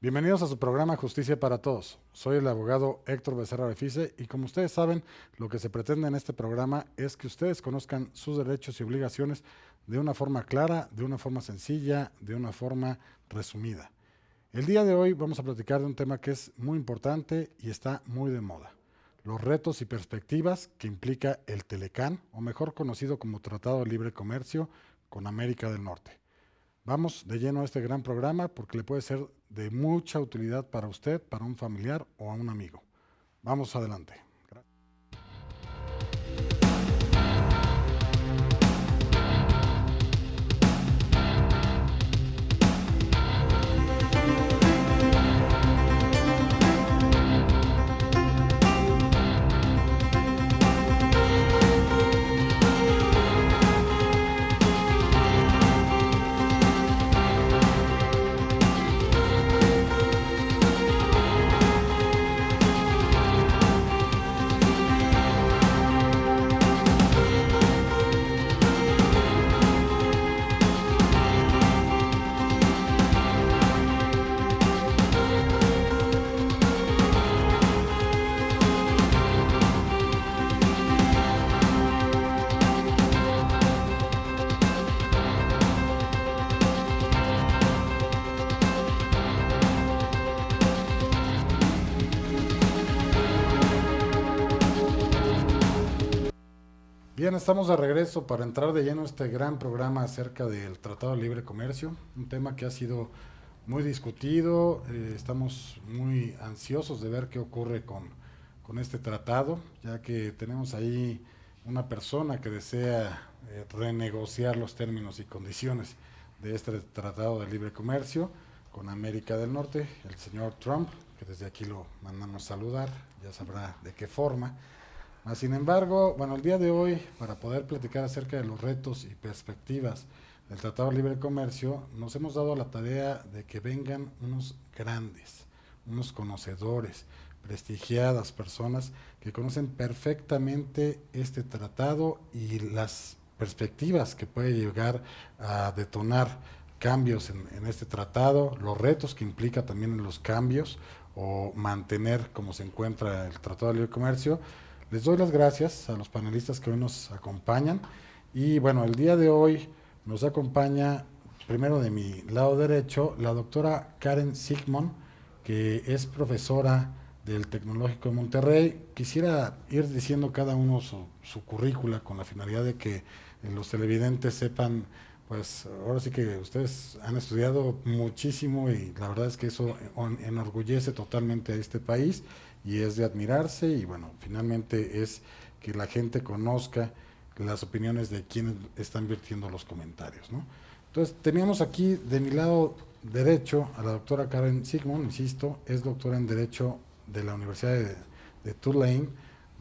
Bienvenidos a su programa Justicia para Todos. Soy el abogado Héctor Becerra Befice y como ustedes saben, lo que se pretende en este programa es que ustedes conozcan sus derechos y obligaciones de una forma clara, de una forma sencilla, de una forma resumida. El día de hoy vamos a platicar de un tema que es muy importante y está muy de moda. Los retos y perspectivas que implica el Telecán, o mejor conocido como Tratado de Libre Comercio con América del Norte. Vamos de lleno a este gran programa porque le puede ser de mucha utilidad para usted, para un familiar o a un amigo. Vamos adelante. Bien, estamos de regreso para entrar de lleno a este gran programa acerca del Tratado de Libre Comercio, un tema que ha sido muy discutido, estamos muy ansiosos de ver qué ocurre con este tratado, ya que tenemos ahí una persona que desea renegociar los términos y condiciones de este Tratado de Libre Comercio con América del Norte, el señor Trump, que desde aquí lo mandamos saludar, ya sabrá de qué forma. Sin embargo, bueno, el día de hoy, para poder platicar acerca de los retos y perspectivas del Tratado de Libre Comercio, nos hemos dado la tarea de que vengan unos grandes, unos conocedores, prestigiadas personas que conocen perfectamente este tratado y las perspectivas que puede llegar a detonar cambios en este tratado, los retos que implica también en los cambios o mantener como se encuentra el Tratado de Libre Comercio. Les doy las gracias a los panelistas que hoy nos acompañan y bueno, el día de hoy nos acompaña primero de mi lado derecho la doctora Karen Sigmund, que es profesora del Tecnológico de Monterrey. Quisiera ir diciendo cada uno su currícula con la finalidad de que los televidentes sepan, pues ahora sí que ustedes han estudiado muchísimo y la verdad es que eso enorgullece totalmente a este país y es de admirarse y bueno, finalmente es que la gente conozca las opiniones de quienes están vertiendo los comentarios, ¿no? Entonces, teníamos aquí de mi lado derecho a la doctora Karen Sigmund, insisto, es doctora en Derecho de la Universidad de Tulane,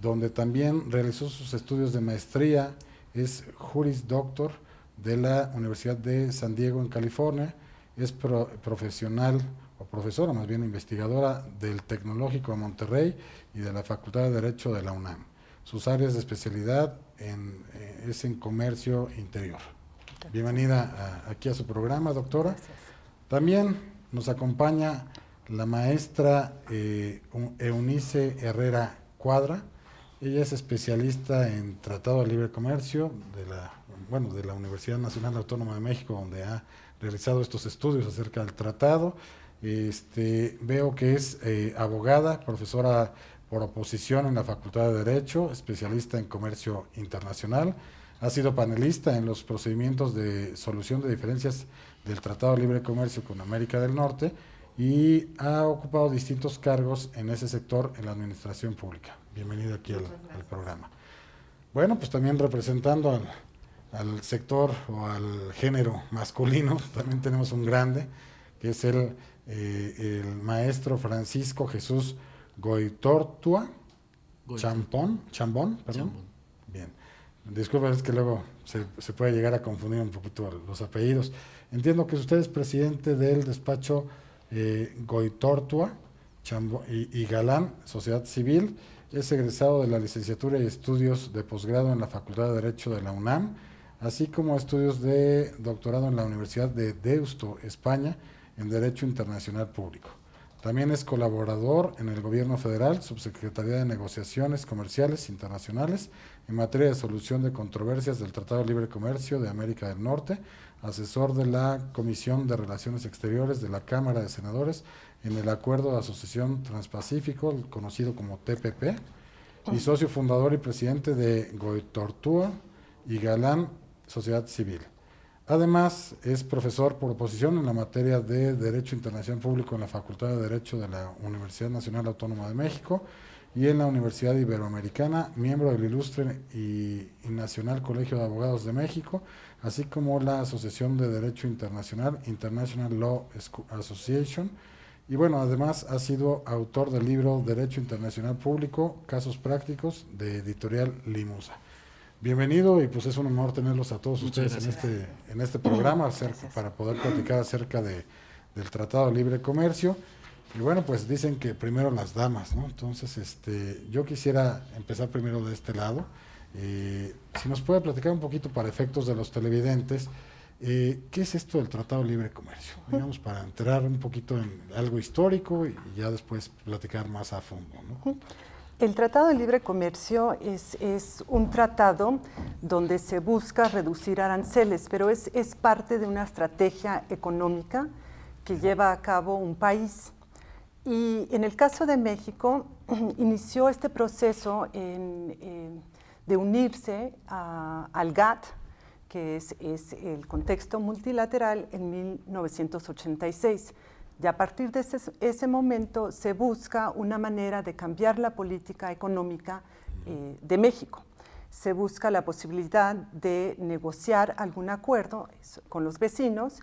donde también realizó sus estudios de maestría, es Juris Doctor de la Universidad de San Diego en California, es profesional o profesora, más bien investigadora del Tecnológico de Monterrey y de la Facultad de Derecho de la UNAM. Sus áreas de especialidad es en comercio interior. Bienvenida aquí a su programa, doctora. Gracias. También nos acompaña la maestra Eunice Herrera Cuadra. Ella es especialista en Tratado de Libre Comercio de la Universidad Nacional Autónoma de México, donde ha realizado estos estudios acerca del tratado. Veo que es abogada, profesora por oposición en la Facultad de Derecho, especialista en comercio internacional. Ha sido panelista en los procedimientos de solución de diferencias del Tratado de Libre Comercio con América del Norte y ha ocupado distintos cargos en ese sector en la administración pública. Bienvenida aquí al programa. Bueno, pues también representando al sector o al género masculino, también tenemos un grande, que es el maestro Francisco Jesús Goitortua Chambón, perdón. Chambón. Bien, disculpen, es que luego se puede llegar a confundir un poquito los apellidos. Entiendo que usted es presidente del despacho Goitortua y Galán, Sociedad Civil, es egresado de la licenciatura y estudios de posgrado en la Facultad de Derecho de la UNAM, así como estudios de doctorado en la Universidad de Deusto, España, en Derecho Internacional Público. También es colaborador en el Gobierno Federal, Subsecretaría de Negociaciones Comerciales Internacionales en materia de solución de controversias del Tratado de Libre Comercio de América del Norte, asesor de la Comisión de Relaciones Exteriores de la Cámara de Senadores en el Acuerdo de Asociación Transpacífico, conocido como TPP, y socio fundador y presidente de Goitortua y Galán Sociedad Civil. Además, es profesor por oposición en la materia de Derecho Internacional Público en la Facultad de Derecho de la Universidad Nacional Autónoma de México y en la Universidad Iberoamericana, miembro del Ilustre y Nacional Colegio de Abogados de México, así como la Asociación de Derecho Internacional, International Law Association. Y bueno, además ha sido autor del libro Derecho Internacional Público, Casos Prácticos, de Editorial Limusa. Bienvenido, y pues es un honor tenerlos a todos ustedes en este programa para poder platicar acerca del Tratado de Libre Comercio. Y bueno, pues dicen que primero las damas, ¿no? Entonces, yo quisiera empezar primero de este lado. Si nos puede platicar un poquito para efectos de los televidentes, ¿qué es esto del Tratado de Libre Comercio? Digamos, para entrar un poquito en algo histórico y ya después platicar más a fondo, ¿no? El Tratado de Libre Comercio es un tratado donde se busca reducir aranceles, pero es parte de una estrategia económica que lleva a cabo un país. Y en el caso de México, inició este proceso de unirse al GATT, que es el contexto multilateral, en 1986. Y a partir de ese momento se busca una manera de cambiar la política económica de México. Se busca la posibilidad de negociar algún acuerdo con los vecinos,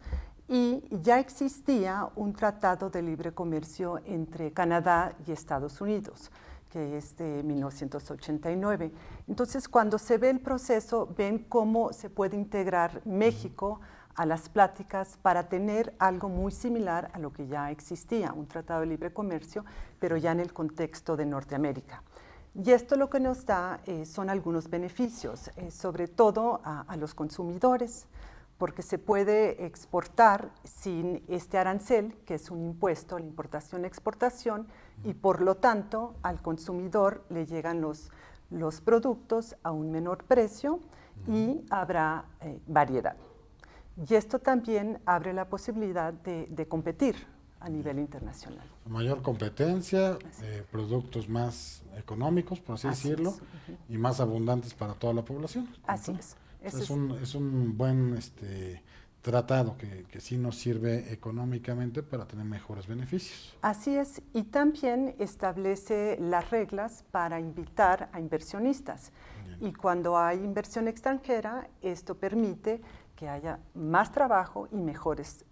y ya existía un tratado de libre comercio entre Canadá y Estados Unidos, que es de 1989. Entonces, cuando se ve el proceso, ven cómo se puede integrar México a las pláticas para tener algo muy similar a lo que ya existía, un tratado de libre comercio, pero ya en el contexto de Norteamérica. Y esto lo que nos da son algunos beneficios, sobre todo a los consumidores, porque se puede exportar sin este arancel, que es un impuesto, la importación-exportación, y por lo tanto al consumidor le llegan los productos a un menor precio y habrá variedad. Y esto también abre la posibilidad de competir a nivel internacional. Mayor competencia, productos más económicos, por así decirlo, y más abundantes para toda la población. Así es. Es un buen tratado que sí nos sirve económicamente para tener mejores beneficios. Así es, y también establece las reglas para invitar a inversionistas. Bien. Y cuando hay inversión extranjera, esto permite que haya más trabajo y mejores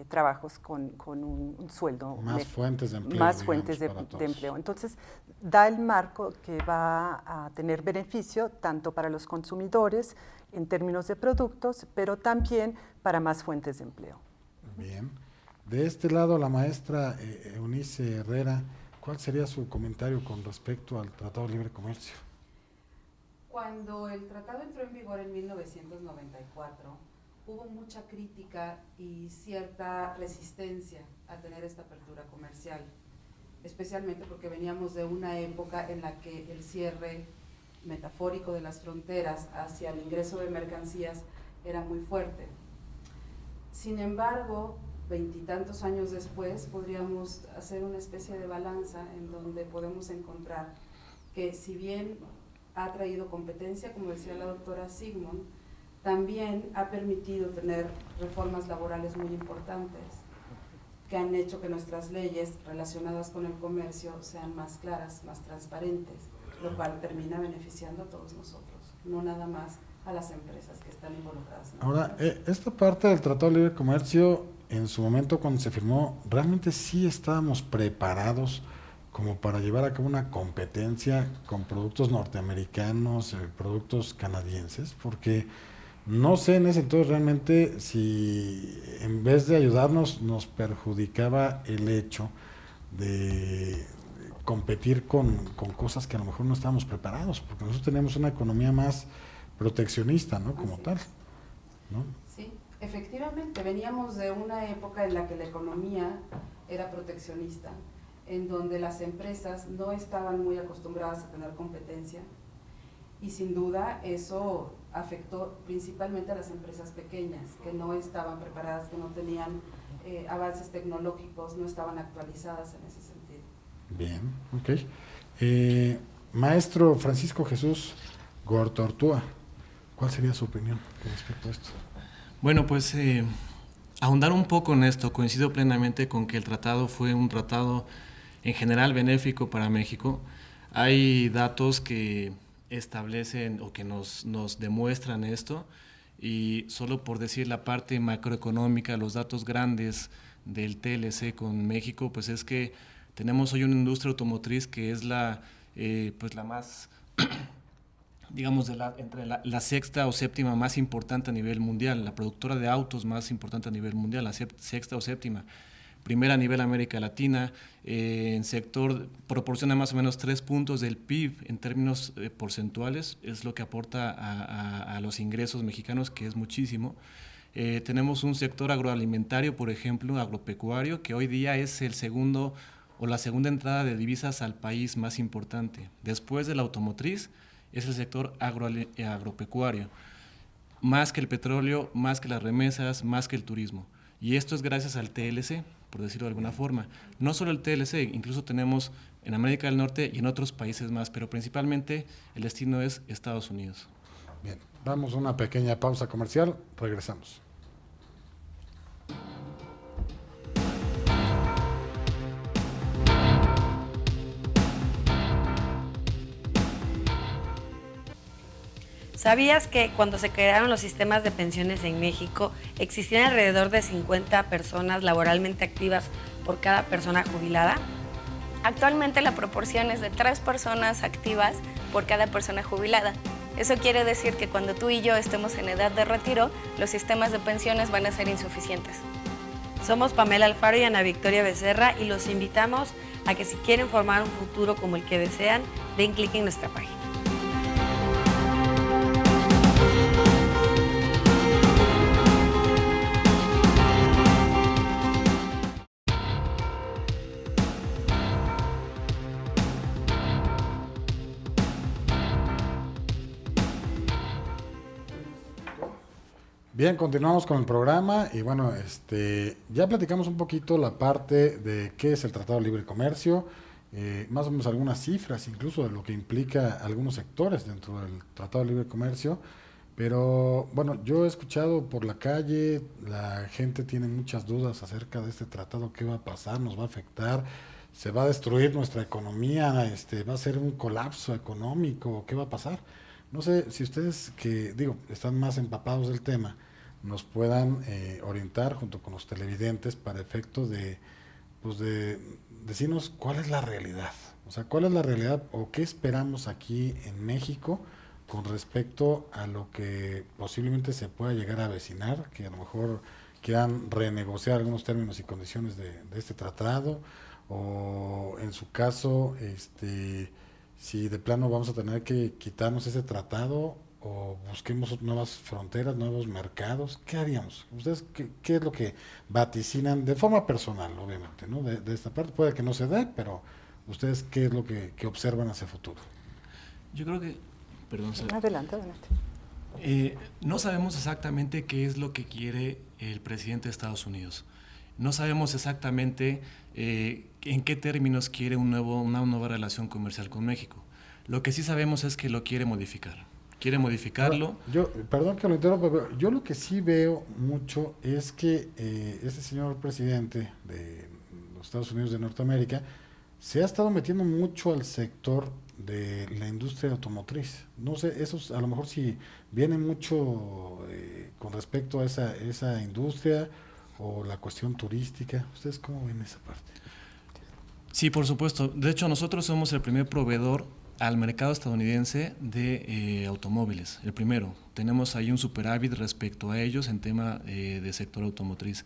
trabajos con un sueldo. Más fuentes de empleo. Más fuentes de empleo. Entonces, da el marco que va a tener beneficio tanto para los consumidores en términos de productos, pero también para más fuentes de empleo. Bien. De este lado, la maestra Eunice Herrera, ¿cuál sería su comentario con respecto al Tratado de Libre Comercio? Cuando el tratado entró en vigor en 1994, hubo mucha crítica y cierta resistencia a tener esta apertura comercial, especialmente porque veníamos de una época en la que el cierre metafórico de las fronteras hacia el ingreso de mercancías era muy fuerte. Sin embargo, veintitantos años después podríamos hacer una especie de balanza en donde podemos encontrar que si bien ha traído competencia, como decía la doctora Sigmund, también ha permitido tener reformas laborales muy importantes que han hecho que nuestras leyes relacionadas con el comercio sean más claras, más transparentes, lo cual termina beneficiando a todos nosotros, no nada más a las empresas que están involucradas. Ahora, esta parte del Tratado de Libre Comercio, en su momento cuando se firmó, ¿realmente sí estábamos preparados como para llevar a cabo una competencia con productos norteamericanos, productos canadienses? Porque no sé en ese entonces realmente si en vez de ayudarnos nos perjudicaba el hecho de competir con cosas que a lo mejor no estábamos preparados, porque nosotros tenemos una economía más proteccionista, ¿no? Como tal, ¿no? Sí, efectivamente, veníamos de una época en la que la economía era proteccionista en donde las empresas no estaban muy acostumbradas a tener competencia y sin duda eso afectó principalmente a las empresas pequeñas que no estaban preparadas, que no tenían avances tecnológicos, no estaban actualizadas en ese sentido. Bien, ok. Maestro Francisco Jesús Gortortúa, ¿cuál sería su opinión con respecto a esto? Bueno, pues ahondar un poco en esto, coincido plenamente con que el tratado fue un tratado en general benéfico para México. Hay datos que establecen o que nos demuestran esto, y solo por decir la parte macroeconómica, los datos grandes del TLC con México, pues es que tenemos hoy una industria automotriz que es pues la más digamos, entre la sexta o séptima más importante a nivel mundial, la productora de autos más importante a nivel mundial, la sexta o séptima. Primera a nivel América Latina, en sector proporciona más o menos 3 puntos del PIB en términos porcentuales, es lo que aporta a los ingresos mexicanos, que es muchísimo. Tenemos un sector agroalimentario, por ejemplo, agropecuario, que hoy día es el segundo o la segunda entrada de divisas al país más importante. Después de la automotriz, es el sector agropecuario, más que el petróleo, más que las remesas, más que el turismo. Y esto es gracias al TLC, por decirlo de alguna forma. No solo el TLC, incluso tenemos en América del Norte y en otros países más, pero principalmente el destino es Estados Unidos. Bien, damos una pequeña pausa comercial, regresamos. ¿Sabías que cuando se crearon los sistemas de pensiones en México existían alrededor de 50 personas laboralmente activas por cada persona jubilada? Actualmente la proporción es de 3 personas activas por cada persona jubilada. Eso quiere decir que cuando tú y yo estemos en edad de retiro, los sistemas de pensiones van a ser insuficientes. Somos Pamela Alfaro y Ana Victoria Becerra y los invitamos a que si quieren formar un futuro como el que desean, den clic en nuestra página. Bien, continuamos con el programa y bueno, ya platicamos un poquito la parte de qué es el Tratado de Libre Comercio, más o menos algunas cifras, incluso de lo que implica algunos sectores dentro del Tratado de Libre Comercio, pero bueno, yo he escuchado por la calle, la gente tiene muchas dudas acerca de este tratado, qué va a pasar, nos va a afectar, se va a destruir nuestra economía, va a ser un colapso económico, ¿qué va a pasar? No sé si ustedes que, digo, están más empapados del tema, nos puedan orientar junto con los televidentes para efecto de, pues de decirnos cuál es la realidad. O sea, cuál es la realidad o qué esperamos aquí en México con respecto a lo que posiblemente se pueda llegar a avecinar, que a lo mejor quieran renegociar algunos términos y condiciones de este tratado, o en su caso, si de plano vamos a tener que quitarnos ese tratado o busquemos nuevas fronteras, nuevos mercados, ¿qué haríamos? ¿Ustedes qué es lo que vaticinan de forma personal, obviamente, ¿no? De esta parte puede que no se dé, pero ustedes qué es lo que observan hacia futuro. Yo creo que, perdón, Adelante. no sabemos exactamente qué es lo que quiere el presidente de Estados Unidos. No sabemos exactamente en qué términos quiere una nueva relación comercial con México. Lo que sí sabemos es que lo quiere modificar. Quiere modificarlo. Perdón que lo interrumpa, pero yo lo que sí veo mucho es que este señor presidente de los Estados Unidos de Norteamérica se ha estado metiendo mucho al sector de la industria automotriz. No sé, eso a lo mejor si viene mucho con respecto a esa industria o la cuestión turística. ¿Ustedes cómo ven esa parte? Sí, por supuesto. De hecho, nosotros somos el primer proveedor al mercado estadounidense de automóviles. El primero. Tenemos ahí un superávit respecto a ellos en tema de sector automotriz.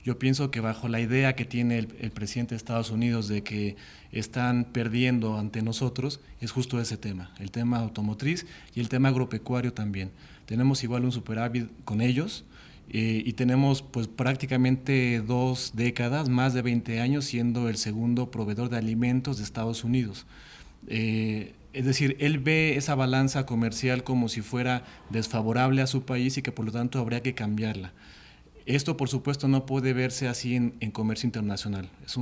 Yo pienso que bajo la idea que tiene el presidente de Estados Unidos de que están perdiendo ante nosotros, es justo ese tema, el tema automotriz y el tema agropecuario también. Tenemos igual un superávit con ellos y tenemos pues prácticamente 2 décadas, más de 20 años, siendo el segundo proveedor de alimentos de Estados Unidos. Es decir, él ve esa balanza comercial como si fuera desfavorable a su país y que por lo tanto habría que cambiarla. Esto, por supuesto, no puede verse así en comercio internacional. Es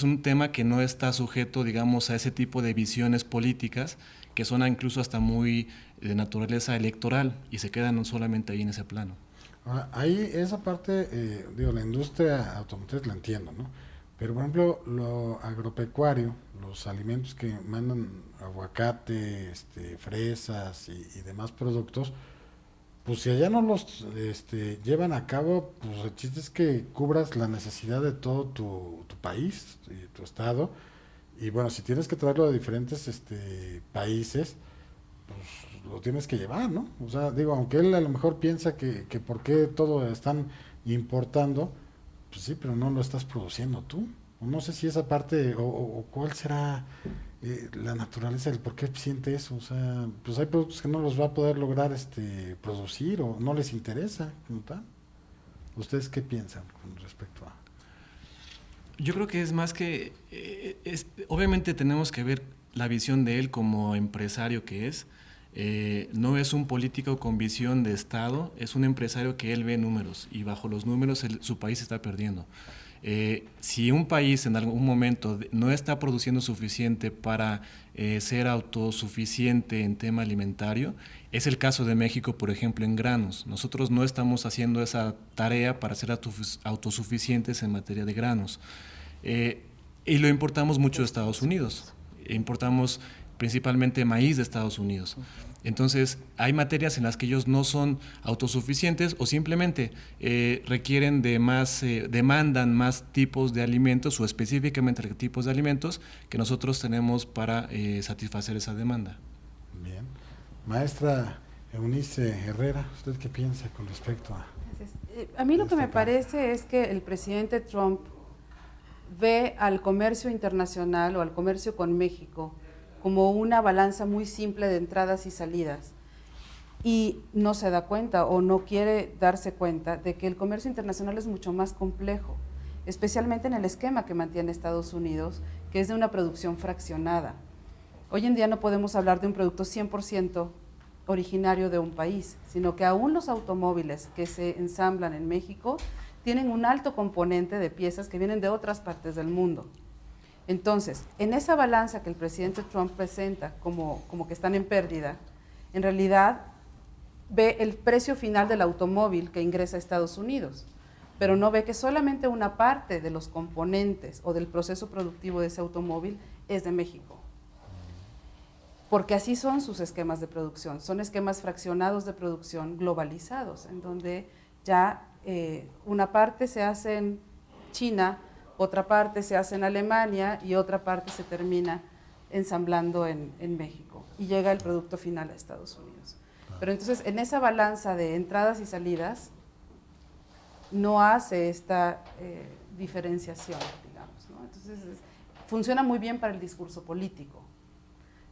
un tema que no está sujeto, digamos, a ese tipo de visiones políticas que son incluso hasta muy de naturaleza electoral y se quedan solamente ahí en ese plano. Ahora, ahí esa parte, digo, la industria automotriz la entiendo, ¿no? Pero, por ejemplo, lo agropecuario, los alimentos que mandan aguacate, fresas y demás productos, pues si allá no los llevan a cabo, pues el chiste es que cubras la necesidad de todo tu país y tu estado. Y bueno, si tienes que traerlo de diferentes países, pues lo tienes que llevar, ¿no? O sea, digo, aunque él a lo mejor piensa que por qué todo están importando, pues sí, pero no lo estás produciendo tú. O no sé si esa parte, o cuál será la naturaleza del por qué siente eso. O sea, pues hay productos que no los va a poder lograr producir o no les interesa, como tal. ¿Ustedes qué piensan con respecto a...? Yo creo que es más que, obviamente tenemos que ver la visión de él como empresario que es. No es un político con visión de Estado, es un empresario que él ve números y bajo los números su país está perdiendo. Si un país en algún momento no está produciendo suficiente para ser autosuficiente en tema alimentario, es el caso de México, por ejemplo, en granos. Nosotros no estamos haciendo esa tarea para ser autosuficientes en materia de granos. Y lo importamos mucho de Estados Unidos. Importamos principalmente maíz de Estados Unidos. Entonces, hay materias en las que ellos no son autosuficientes o simplemente requieren de más, demandan más tipos de alimentos o específicamente tipos de alimentos que nosotros tenemos para satisfacer esa demanda. Bien. Maestra Eunice Herrera, ¿usted qué piensa con respecto a...? A mí lo que me parece es que el presidente Trump ve al comercio internacional o al comercio con México como una balanza muy simple de entradas y salidas y no se da cuenta o no quiere darse cuenta de que el comercio internacional es mucho más complejo, especialmente en el esquema que mantiene Estados Unidos, que es de una producción fraccionada. Hoy en día no podemos hablar de un producto 100% originario de un país, sino que aún los automóviles que se ensamblan en México tienen un alto componente de piezas que vienen de otras partes del mundo. Entonces, en esa balanza que el presidente Trump presenta como que están en pérdida, en realidad ve el precio final del automóvil que ingresa a Estados Unidos, pero no ve que solamente una parte de los componentes o del proceso productivo de ese automóvil es de México. Porque así son sus esquemas de producción, son esquemas fraccionados de producción globalizados, en donde ya una parte se hace en China, otra parte se hace en Alemania y otra parte se termina ensamblando en México y llega el producto final a Estados Unidos. Pero entonces en esa balanza de entradas y salidas no hace esta diferenciación, digamos, ¿no? Entonces funciona muy bien para el discurso político,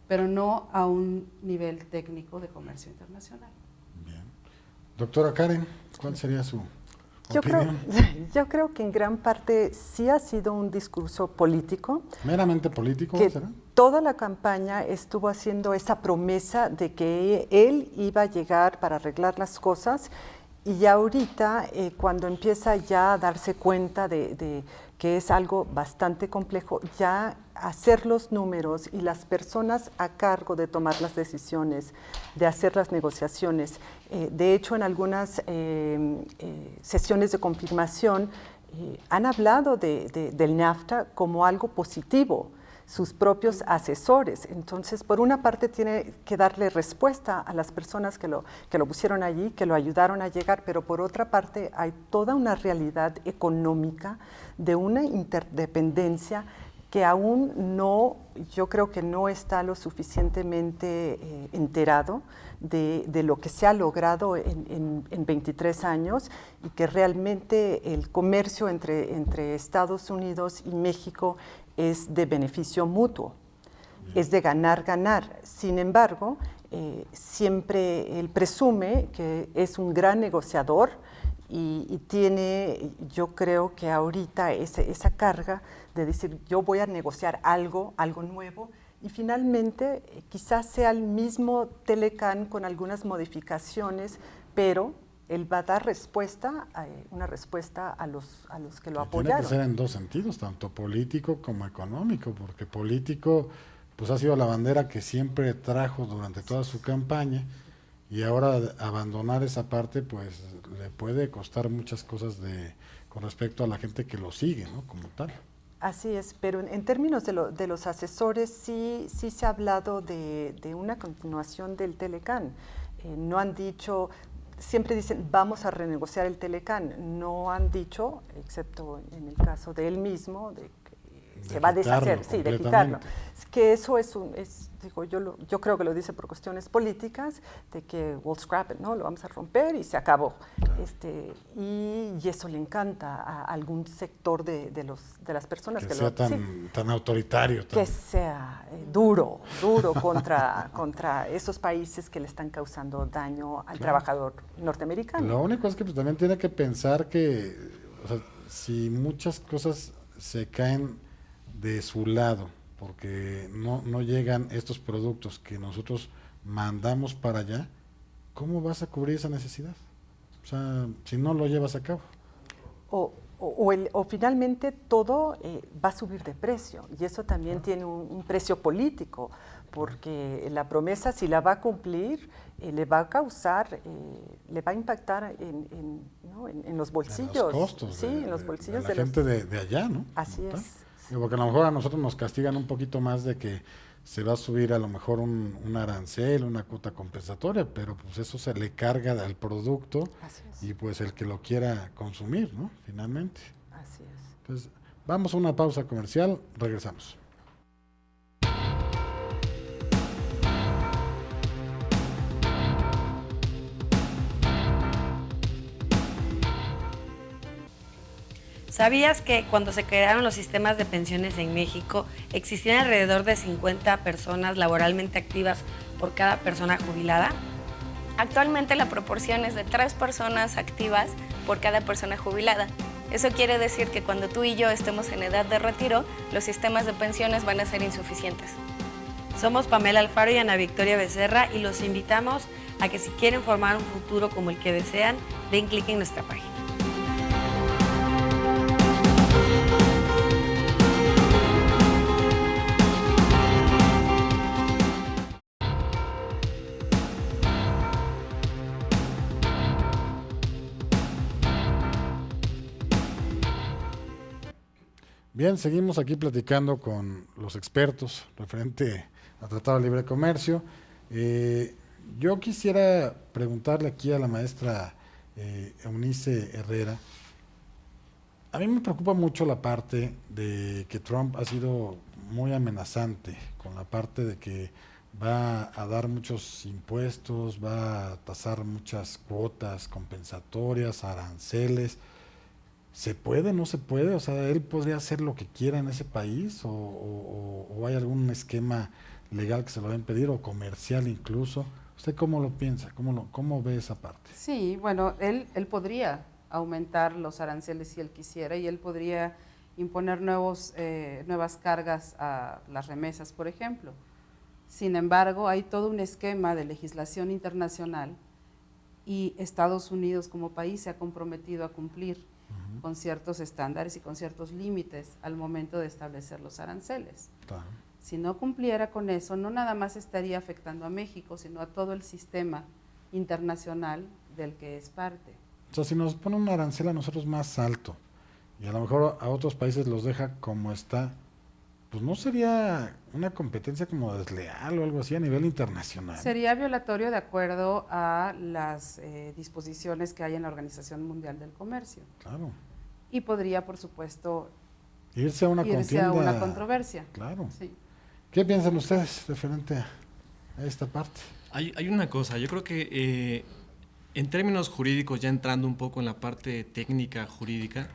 pero no a un nivel técnico de comercio internacional. Bien. Doctora Karen, ¿cuál sería su Yo opinión? creo que en gran parte sí ha sido un discurso político. ¿Meramente político Que será? toda la campaña estuvo haciendo esa promesa de que él iba a llegar para arreglar las cosas y ya ahorita cuando empieza ya a darse cuenta de que es algo bastante complejo, ya hacer los números y las personas a cargo de tomar las decisiones, de hacer las negociaciones. De hecho, en algunas sesiones de confirmación han hablado del NAFTA como algo positivo, sus propios asesores. Entonces, por una parte tiene que darle respuesta a las personas que lo pusieron allí, que lo ayudaron a llegar, pero por otra parte hay toda una realidad económica de una interdependencia que aún no, yo creo que no está lo suficientemente enterado de lo que se ha logrado en 23 años y que realmente el comercio entre Estados Unidos y México es de beneficio mutuo, es de ganar-ganar. Sin embargo, siempre él presume que es un gran negociador y tiene, yo creo que ahorita esa carga de decir yo voy a negociar algo nuevo y finalmente quizás sea el mismo Telecán con algunas modificaciones, pero él va a dar una respuesta a los que lo apoyaron. Tiene que ser en dos sentidos, tanto político como económico, porque político pues ha sido la bandera que siempre trajo durante toda su campaña y ahora abandonar esa parte pues le puede costar muchas cosas con respecto a la gente que lo sigue, ¿no? Como tal. Así es, pero en términos de los asesores sí se ha hablado de una continuación del Telecán. No han dicho, siempre dicen vamos a renegociar el Telecán, no han dicho, excepto en el caso de él mismo, de que se va a deshacer, de quitarlo. Que eso yo creo que lo dice por cuestiones políticas, de que we'll scrap it, ¿no? Lo vamos a romper y se acabó. Y eso le encanta a algún sector de las personas que sea tan autoritario. Que sea duro contra esos países que le están causando daño al trabajador norteamericano. Lo único es que pues, también tiene que pensar que, o sea, si muchas cosas se caen de su lado, porque no llegan estos productos que nosotros mandamos para allá, ¿cómo vas a cubrir esa necesidad? O sea, si no lo llevas a cabo. O finalmente todo va a subir de precio, y eso también tiene un precio político, porque la promesa, si la va a cumplir, le va a impactar en los bolsillos. En los costos en los bolsillos de la gente de allá, ¿no? Así es. Porque a lo mejor a nosotros nos castigan un poquito más de que se va a subir a lo mejor un arancel, una cuota compensatoria, pero pues eso se le carga al producto y pues el que lo quiera consumir, ¿no? Finalmente. Así es. Entonces, vamos a una pausa comercial, regresamos. ¿Sabías que cuando se crearon los sistemas de pensiones en México, existían alrededor de 50 personas laboralmente activas por cada persona jubilada? Actualmente la proporción es de 3 personas activas por cada persona jubilada. Eso quiere decir que cuando tú y yo estemos en edad de retiro, los sistemas de pensiones van a ser insuficientes. Somos Pamela Alfaro y Ana Victoria Becerra y los invitamos a que si quieren formar un futuro como el que desean, den clic en nuestra página. Bien, seguimos aquí platicando con los expertos referente al Tratado de Libre Comercio. Yo quisiera preguntarle aquí a la maestra Eunice Herrera. A mí me preocupa mucho la parte de que Trump ha sido muy amenazante con la parte de que va a dar muchos impuestos, va a tasar muchas cuotas compensatorias, aranceles. ¿Se puede, no se puede? O sea, ¿él podría hacer lo que quiera en ese país? ¿O hay algún esquema legal que se lo va a impedir o comercial incluso? ¿Usted cómo lo piensa? ¿Cómo ve esa parte? Sí, bueno, él podría aumentar los aranceles si él quisiera y él podría imponer nuevas cargas a las remesas, por ejemplo. Sin embargo, hay todo un esquema de legislación internacional y Estados Unidos como país se ha comprometido a cumplir con ciertos estándares y con ciertos límites al momento de establecer los aranceles. Claro. Si no cumpliera con eso, no nada más estaría afectando a México, sino a todo el sistema internacional del que es parte. O sea, si nos pone un arancel a nosotros más alto y a lo mejor a otros países los deja como está, pues no sería una competencia como desleal o algo así a nivel internacional. Sería violatorio de acuerdo a las disposiciones que hay en la Organización Mundial del Comercio. Claro. Y podría, por supuesto, irse a una controversia. Claro. Sí. ¿Qué piensan ustedes referente a esta parte? Hay una cosa, yo creo que en términos jurídicos, ya entrando un poco en la parte técnica jurídica,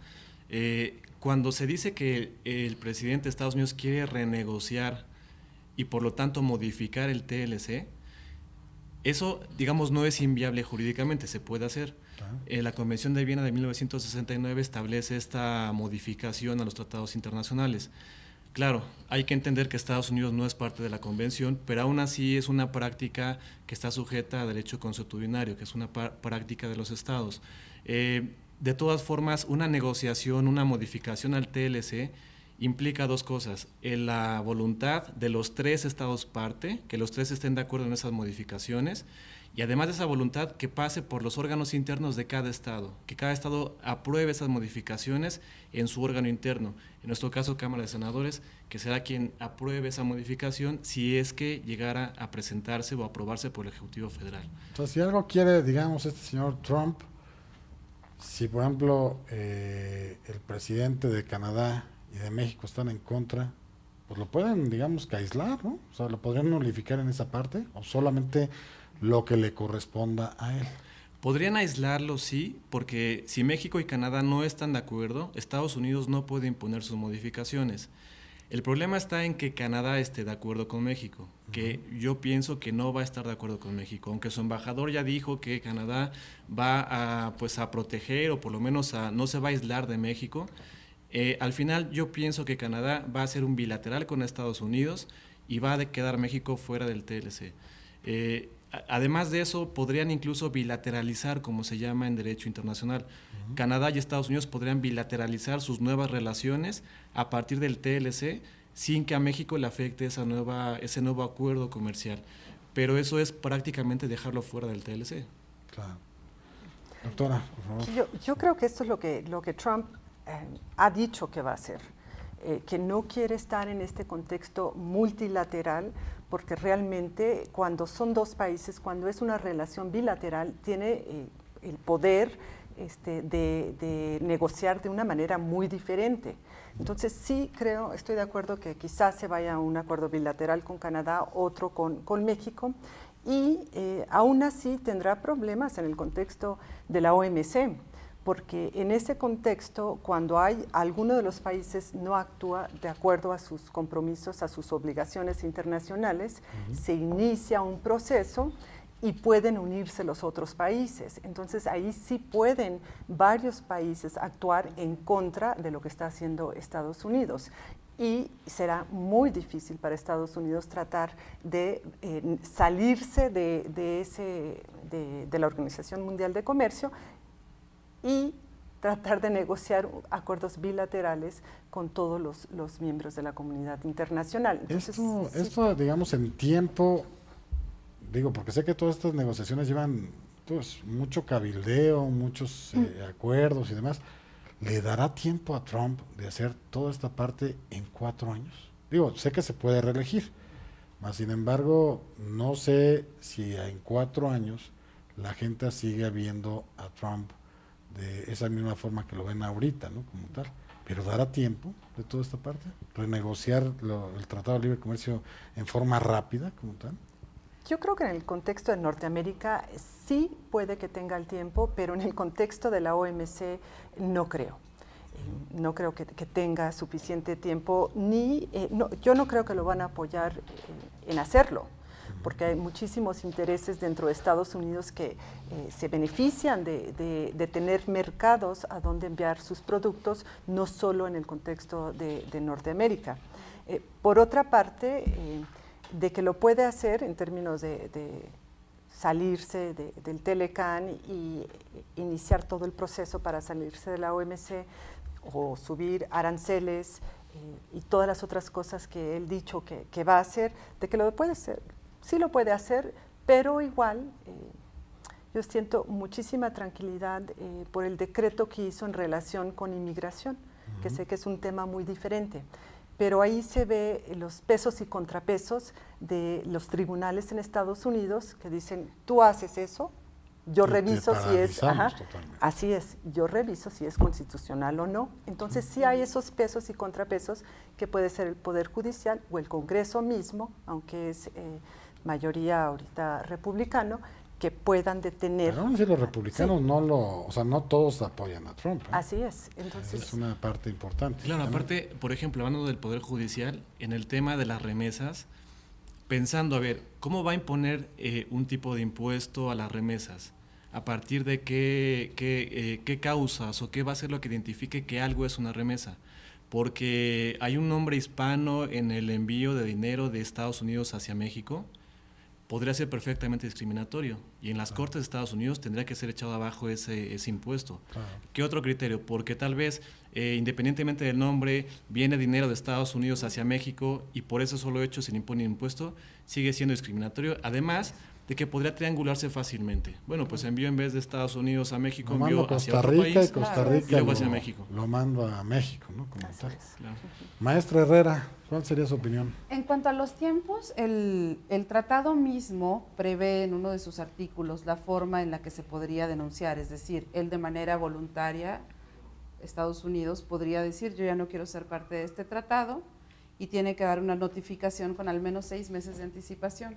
cuando se dice que el presidente de Estados Unidos quiere renegociar y por lo tanto modificar el TLC, Eso, digamos, no es inviable jurídicamente, se puede hacer. Claro. La Convención de Viena de 1969 establece esta modificación a los tratados internacionales. Claro, hay que entender que Estados Unidos no es parte de la convención, pero aún así es una práctica que está sujeta a derecho consuetudinario, que es una práctica de los estados. De todas formas, una negociación, una modificación al TLC implica dos cosas: la voluntad de los 3 estados parte, que los 3 estén de acuerdo en esas modificaciones, y además de esa voluntad, que pase por los órganos internos de cada estado, que cada estado apruebe esas modificaciones en su órgano interno. En nuestro caso, Cámara de Senadores, que será quien apruebe esa modificación si es que llegara a presentarse o aprobarse por el Ejecutivo Federal. Entonces, si algo quiere, digamos, este señor Trump, si por ejemplo el presidente de Canadá y de México están en contra, pues lo pueden, digamos, que aislar, ¿no? O sea, lo podrían nulificar en esa parte, o solamente lo que le corresponda a él. Podrían aislarlo, sí, porque si México y Canadá no están de acuerdo, Estados Unidos no puede imponer sus modificaciones. El problema está en que Canadá esté de acuerdo con México, que yo pienso que no va a estar de acuerdo con México, aunque su embajador ya dijo que Canadá va a, pues, a proteger, o por lo menos no se va a aislar de México. Al final yo pienso que Canadá va a hacer un bilateral con Estados Unidos y va a quedar México fuera del TLC. Además de eso, podrían incluso bilateralizar, como se llama en derecho internacional. Canadá y Estados Unidos podrían bilateralizar sus nuevas relaciones a partir del TLC sin que a México le afecte ese nuevo acuerdo comercial. Pero eso es prácticamente dejarlo fuera del TLC. Claro. Doctora, por favor. Yo creo que esto es lo que Trump ha dicho que va a hacer, que no quiere estar en este contexto multilateral, porque realmente cuando son 2 países, cuando es una relación bilateral, tiene el poder de negociar de una manera muy diferente. Entonces sí creo, estoy de acuerdo que quizás se vaya a un acuerdo bilateral con Canadá, otro con México, y aún así tendrá problemas en el contexto de la OMC, porque en ese contexto, cuando alguno de los países no actúa de acuerdo a sus compromisos, a sus obligaciones internacionales, se inicia un proceso y pueden unirse los otros países. Entonces ahí sí pueden varios países actuar en contra de lo que está haciendo Estados Unidos. Y será muy difícil para Estados Unidos tratar de salirse de la Organización Mundial de Comercio y tratar de negociar acuerdos bilaterales con todos los miembros de la comunidad internacional. Entonces, esto, digamos, en tiempo, digo, porque sé que todas estas negociaciones llevan pues mucho cabildeo, muchos acuerdos y demás. ¿Le dará tiempo a Trump de hacer toda esta parte en 4 años? Digo, sé que se puede reelegir, mas sin embargo, no sé si en 4 años la gente sigue viendo a Trump de esa misma forma que lo ven ahorita, ¿no? Como tal. Pero ¿dará tiempo de toda esta parte? ¿Renegociar el Tratado de Libre Comercio en forma rápida, como tal? Yo creo que en el contexto de Norteamérica sí puede que tenga el tiempo, pero en el contexto de la OMC no creo. No creo que tenga suficiente tiempo, yo no creo que lo van a apoyar en hacerlo, porque hay muchísimos intereses dentro de Estados Unidos que se benefician de tener mercados a donde enviar sus productos, no solo en el contexto de Norteamérica. Por otra parte, de que lo puede hacer en términos de salirse del Telecan y iniciar todo el proceso para salirse de la OMC o subir aranceles y todas las otras cosas que él dicho que va a hacer, de que lo puede hacer. Sí lo puede hacer, pero igual yo siento muchísima tranquilidad por el decreto que hizo en relación con inmigración, que sé que es un tema muy diferente, pero ahí se ve los pesos y contrapesos de los tribunales en Estados Unidos que dicen, tú haces eso, yo reviso si es, así es, yo reviso si es constitucional o no. Entonces sí hay esos pesos y contrapesos que puede ser el Poder Judicial o el Congreso mismo, aunque es mayoría ahorita republicano, que puedan detener. Pero aún así los republicanos no todos apoyan a Trump. Así es. Entonces, es una parte importante. Claro, aparte, por ejemplo, hablando del Poder Judicial, en el tema de las remesas, pensando, a ver, ¿cómo va a imponer un tipo de impuesto a las remesas? ¿A partir de qué causas o qué va a ser lo que identifique que algo es una remesa? Porque hay un nombre hispano en el envío de dinero de Estados Unidos hacia México, podría ser perfectamente discriminatorio y en las Cortes de Estados Unidos tendría que ser echado abajo ese impuesto. ¿Qué otro criterio? Porque tal vez, independientemente del nombre, viene dinero de Estados Unidos hacia México y por eso solo hecho se le impone impuesto, sigue siendo discriminatorio, además de que podría triangularse fácilmente. Bueno, pues envío en vez de Estados Unidos a México, envío hacia otro país y Costa Rica y luego hacia México. Lo mando a México, ¿no? Como tal. Claro. Maestra Herrera, ¿cuál sería su opinión? En cuanto a los tiempos, el tratado mismo prevé en uno de sus artículos la forma en la que se podría denunciar, es decir, él de manera voluntaria, Estados Unidos podría decir, yo ya no quiero ser parte de este tratado y tiene que dar una notificación con al menos 6 meses de anticipación,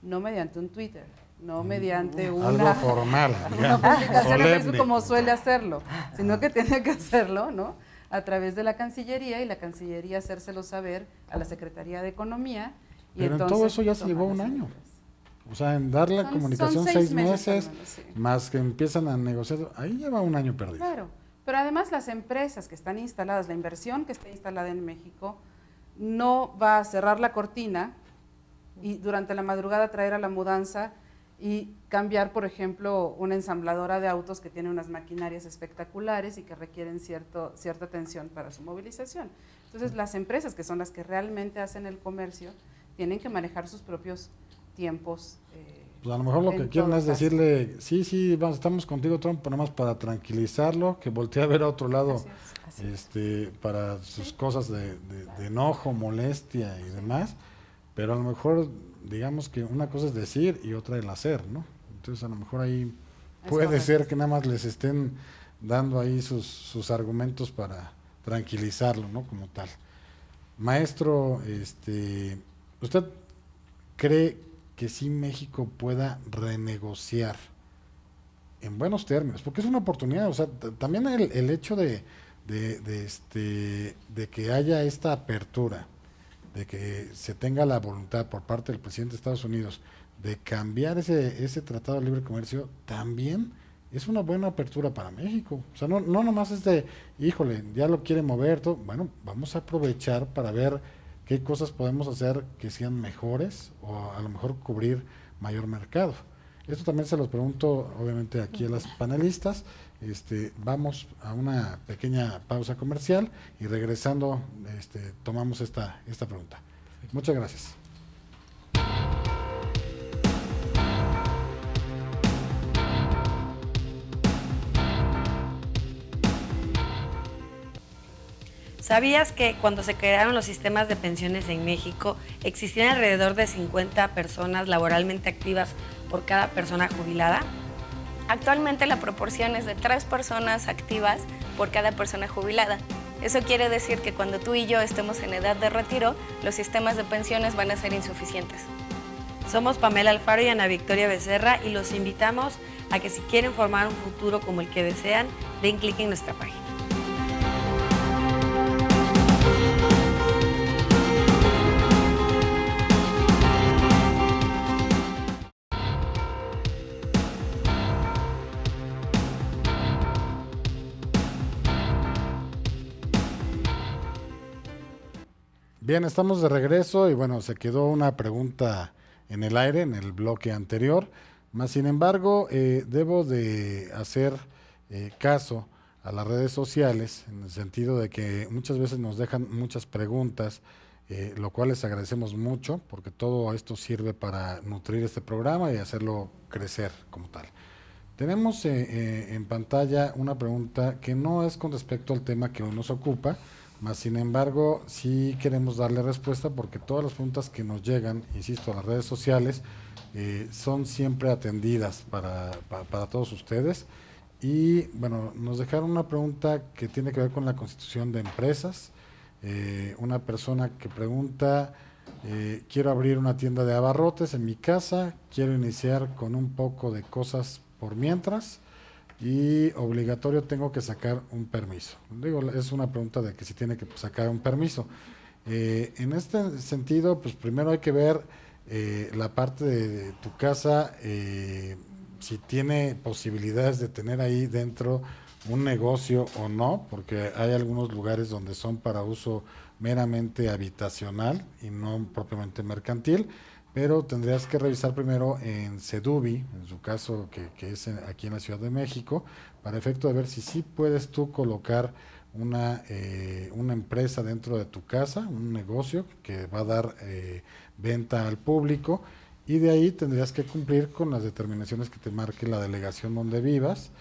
no mediante un Twitter, no mediante Algo una formal, una publicación en solemne. Facebook como suele hacerlo, sino que tiene que hacerlo, ¿no?, a través de la Cancillería y la Cancillería hacérselo saber a la Secretaría de Economía. Y Pero entonces, en todo eso ya se tomar llevó un las año. medidas. O sea, en dar la Son comunicación 6 6 meses, meses, al menos, sí. más que empiezan a negociar, ahí lleva un año perdido. Claro, pero además las empresas que están instaladas, la inversión que está instalada en México, no va a cerrar la cortina y durante la madrugada traer a la mudanza y cambiar, por ejemplo, una ensambladora de autos que tiene unas maquinarias espectaculares y que requieren cierta atención para su movilización. Entonces, las empresas, que son las que realmente hacen el comercio, tienen que manejar sus propios tiempos. Pues a lo mejor lo que en quieren todo es caso. decirle, sí, estamos contigo, Trump, pero nada más para tranquilizarlo, que voltee a ver a otro lado, Así es. para sus cosas de enojo, molestia y demás, pero a lo mejor, digamos que una cosa es decir y otra el hacer, ¿no? Entonces a lo mejor ahí Es puede correcto. ser que nada más les estén dando ahí sus argumentos para tranquilizarlo, ¿no? Como tal. Maestro, ¿usted cree que sí México pueda renegociar en buenos términos? Porque es una oportunidad, o sea, también el hecho de que haya esta apertura, de que se tenga la voluntad por parte del presidente de Estados Unidos de cambiar ese tratado de libre comercio, también es una buena apertura para México. O sea, no nomás es de, híjole, ya lo quiere mover, todo. Bueno, vamos a aprovechar para ver qué cosas podemos hacer que sean mejores o a lo mejor cubrir mayor mercado. Esto también se los pregunto, obviamente, aquí a las panelistas. Vamos a una pequeña pausa comercial y regresando tomamos esta pregunta. Muchas gracias. ¿Sabías que cuando se crearon los sistemas de pensiones en México existían alrededor de 50 personas laboralmente activas por cada persona jubilada? Actualmente la proporción es de 3 personas activas por cada persona jubilada. Eso quiere decir que cuando tú y yo estemos en edad de retiro, los sistemas de pensiones van a ser insuficientes. Somos Pamela Alfaro y Ana Victoria Becerra y los invitamos a que si quieren formar un futuro como el que desean, den clic en nuestra página. Bien, estamos de regreso y bueno, se quedó una pregunta en el aire en el bloque anterior, más sin embargo, debo de hacer caso a las redes sociales en el sentido de que muchas veces nos dejan muchas preguntas, lo cual les agradecemos mucho porque todo esto sirve para nutrir este programa y hacerlo crecer como tal. Tenemos en pantalla una pregunta que no es con respecto al tema que hoy nos ocupa, más sin embargo, sí queremos darle respuesta porque todas las preguntas que nos llegan, insisto, a las redes sociales, son siempre atendidas para todos ustedes. Y bueno, nos dejaron una pregunta que tiene que ver con la constitución de empresas. Una persona que pregunta, quiero abrir una tienda de abarrotes en mi casa, quiero iniciar con un poco de cosas por mientras. Y obligatorio tengo que sacar un permiso. Digo, es una pregunta de que si tiene que sacar un permiso. En este sentido, pues primero hay que ver la parte de tu casa, si tiene posibilidades de tener ahí dentro un negocio o no, porque hay algunos lugares donde son para uso meramente habitacional y no propiamente mercantil, pero tendrías que revisar primero en Sedubi, en su caso que es aquí en la Ciudad de México, para efecto de ver si sí puedes tú colocar una empresa dentro de tu casa, un negocio que va a dar venta al público, y de ahí tendrías que cumplir con las determinaciones que te marque la delegación donde vivas,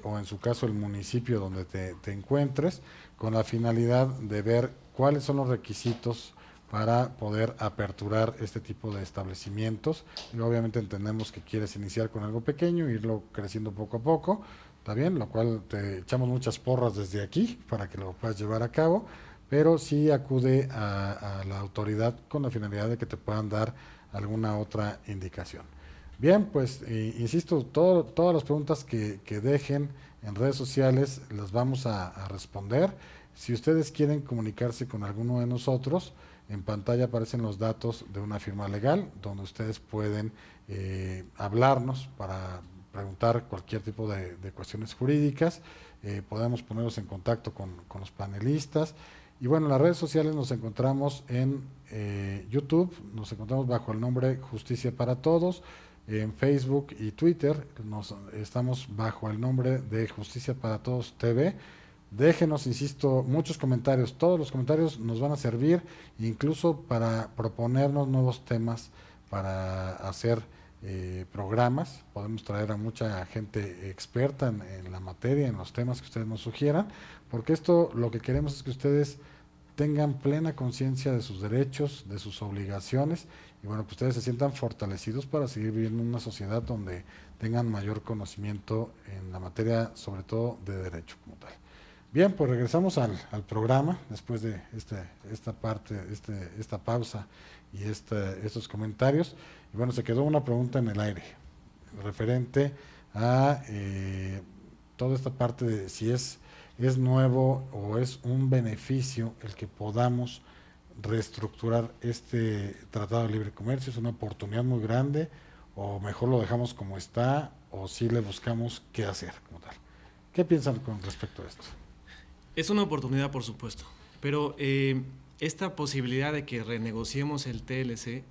o en su caso el municipio donde te encuentres, con la finalidad de ver cuáles son los requisitos para poder aperturar este tipo de establecimientos. Y obviamente entendemos que quieres iniciar con algo pequeño, irlo creciendo poco a poco, está bien, lo cual te echamos muchas porras desde aquí para que lo puedas llevar a cabo, pero sí acude a la autoridad con la finalidad de que te puedan dar alguna otra indicación. Bien, pues insisto, todas las preguntas que dejen en redes sociales las vamos a responder. Si ustedes quieren comunicarse con alguno de nosotros, en pantalla aparecen los datos de una firma legal donde ustedes pueden hablarnos para preguntar cualquier tipo de cuestiones jurídicas. Podemos ponernos en contacto con los panelistas. Y bueno, en las redes sociales nos encontramos en YouTube, nos encontramos bajo el nombre Justicia para Todos. En Facebook y Twitter estamos bajo el nombre de Justicia para Todos TV. Déjenos, insisto, muchos comentarios. Todos los comentarios nos van a servir incluso para proponernos nuevos temas para hacer programas. Podemos traer a mucha gente experta en la materia, en los temas que ustedes nos sugieran, porque esto lo que queremos es que ustedes tengan plena conciencia de sus derechos, de sus obligaciones, y bueno, que ustedes se sientan fortalecidos para seguir viviendo en una sociedad donde tengan mayor conocimiento en la materia, sobre todo de derecho como tal. Bien, pues regresamos al programa después de esta parte, esta pausa y estos comentarios. Y bueno, se quedó una pregunta en el aire referente a toda esta parte de si es nuevo o es un beneficio el que podamos reestructurar este Tratado de Libre Comercio. Es una oportunidad muy grande, o mejor lo dejamos como está, o si le buscamos qué hacer como tal. ¿Qué piensan con respecto a esto? Es una oportunidad, por supuesto, pero esta posibilidad de que renegociemos el TLC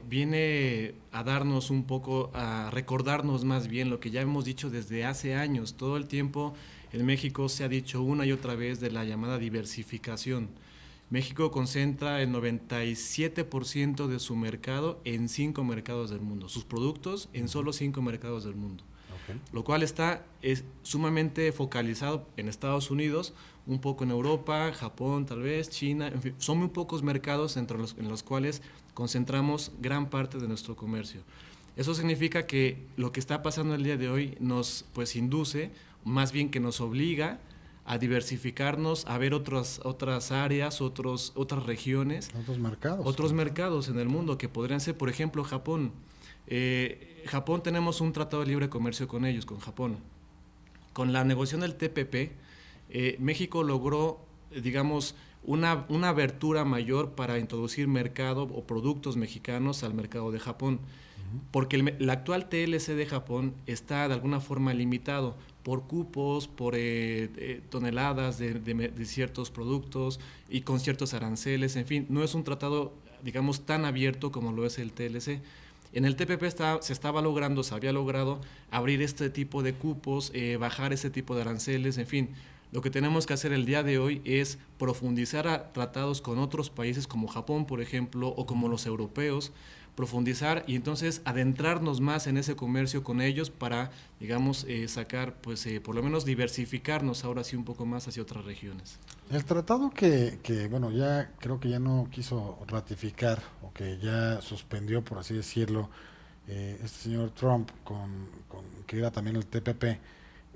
viene a darnos un poco, a recordarnos más bien lo que ya hemos dicho desde hace años. Todo el tiempo en México se ha dicho una y otra vez de la llamada diversificación. México concentra el 97% de su mercado en 5 mercados del mundo, sus productos en solo 5 mercados del mundo. Okay. Lo cual es sumamente focalizado en Estados Unidos, un poco en Europa, Japón tal vez, China, en fin, son muy pocos mercados en los cuales concentramos gran parte de nuestro comercio. Eso significa que lo que está pasando el día de hoy nos induce, más bien que nos obliga a diversificarnos, a ver otras áreas, otras regiones. Otros mercados en el mundo, que podrían ser, por ejemplo, Japón. Japón, tenemos un tratado de libre comercio con ellos, con Japón. Con la negociación del TPP, México logró, digamos, una abertura mayor para introducir mercado o productos mexicanos al mercado de Japón. Porque el actual TLC de Japón está de alguna forma limitado por cupos, por toneladas de ciertos productos y con ciertos aranceles, en fin, no es un tratado, digamos, tan abierto como lo es el TLC. En el TPP se había logrado abrir este tipo de cupos, bajar ese tipo de aranceles, en fin. Lo que tenemos que hacer el día de hoy es profundizar a tratados con otros países como Japón, por ejemplo, o como los europeos, profundizar y entonces adentrarnos más en ese comercio con ellos para, digamos, sacar, por lo menos diversificarnos ahora sí un poco más hacia otras regiones. El tratado que bueno, ya creo que ya no quiso ratificar o que ya suspendió, por así decirlo, este señor Trump que era también el TPP,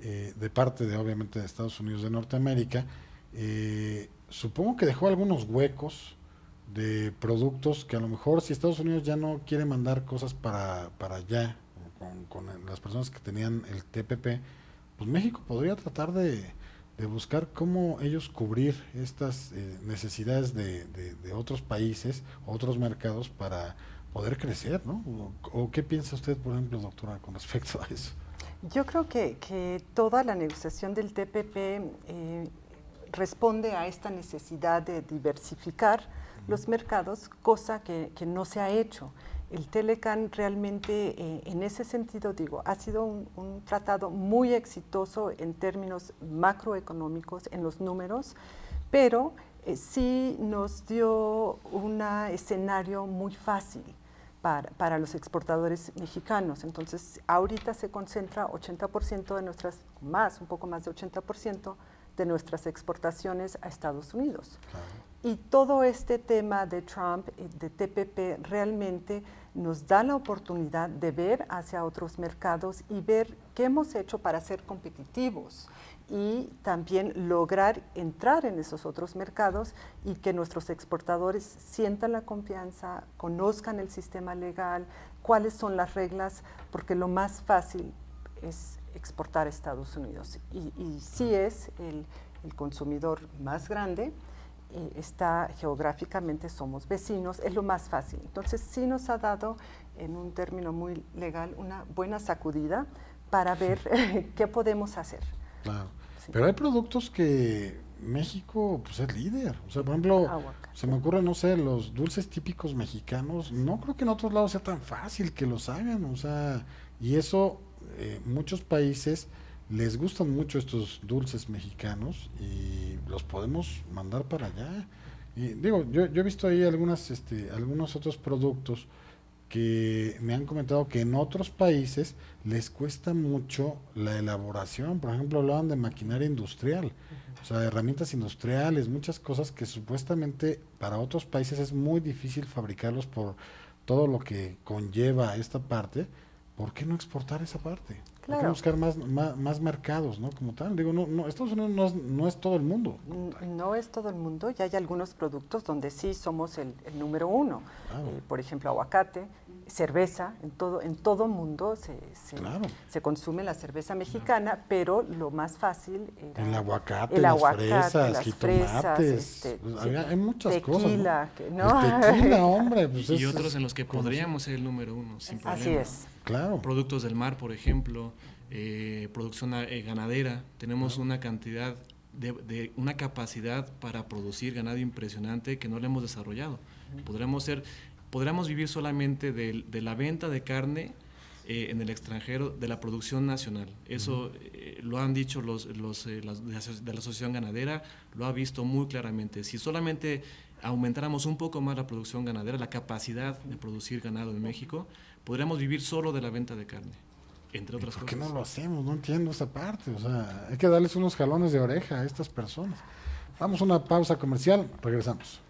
de parte de, obviamente, de Estados Unidos de Norteamérica, supongo que dejó algunos huecos de productos que a lo mejor, si Estados Unidos ya no quiere mandar cosas para allá con las personas que tenían el TPP, pues México podría tratar de de buscar cómo ellos cubrir estas necesidades de otros países, otros mercados para poder crecer, ¿no? O ¿qué piensa usted, por ejemplo, doctora, con respecto a eso? Yo creo que toda la negociación del TPP responde a esta necesidad de diversificar los mercados, cosa que no se ha hecho. El Telecan realmente, en ese sentido, digo, ha sido un tratado muy exitoso en términos macroeconómicos, en los números, pero sí nos dio un escenario muy fácil para los exportadores mexicanos. Entonces, ahorita se concentra 80% de nuestras, un poco más de 80% de nuestras exportaciones a Estados Unidos. Claro. Y todo este tema de Trump, de TPP, realmente nos da la oportunidad de ver hacia otros mercados y ver qué hemos hecho para ser competitivos y también lograr entrar en esos otros mercados y que nuestros exportadores sientan la confianza, conozcan el sistema legal, cuáles son las reglas, porque lo más fácil es exportar a Estados Unidos. Y sí es el consumidor más grande, está geográficamente, somos vecinos, es lo más fácil. Entonces sí nos ha dado, en un término muy legal, una buena sacudida para ver qué podemos hacer. Claro. Sí. Pero hay productos que México pues es líder. O sea, por ejemplo, Aguacate. se me ocurre, no sé, los dulces típicos mexicanos. No creo que en otros lados sea tan fácil que los hagan. O sea, y eso, muchos países les gustan mucho estos dulces mexicanos y los podemos mandar para allá. Y digo, yo he visto ahí algunos otros productos que me han comentado que en otros países les cuesta mucho la elaboración. Por ejemplo, hablaban de maquinaria industrial, o sea, de herramientas industriales, muchas cosas que supuestamente para otros países es muy difícil fabricarlos por todo lo que conlleva esta parte. ¿Por qué no exportar esa parte? ¿Por qué Claro. buscar más mercados, ¿no? Como tal. Digo, no, Estados Unidos no es todo el mundo. No es todo el mundo, ya hay algunos productos donde sí somos el número uno. Claro. Por ejemplo, aguacate, cerveza, en todo mundo Claro. se consume la cerveza mexicana, pero lo más fácil era El aguacate, el las aguacate, fresas, las jitomates, fresas, pues, sí, hay muchas tequila, cosas, ¿no? ¿no? El tequila, hombre, pues Y otros en los que podríamos ser el número uno, sin problema. Así es. Claro. Productos del mar, por ejemplo, producción ganadera. Tenemos una cantidad de una capacidad para producir ganado impresionante que no le hemos desarrollado. Podríamos vivir solamente de la venta de carne en el extranjero, de la producción nacional. Eso lo han dicho los de la Asociación Ganadera, lo ha visto muy claramente. Si solamente aumentáramos un poco más la producción ganadera, la capacidad de producir ganado en México, podríamos vivir solo de la venta de carne, entre otras ¿Por cosas. qué no lo hacemos? No entiendo esa parte. O sea, hay que darles unos jalones de oreja a estas personas. Vamos a una pausa comercial, regresamos.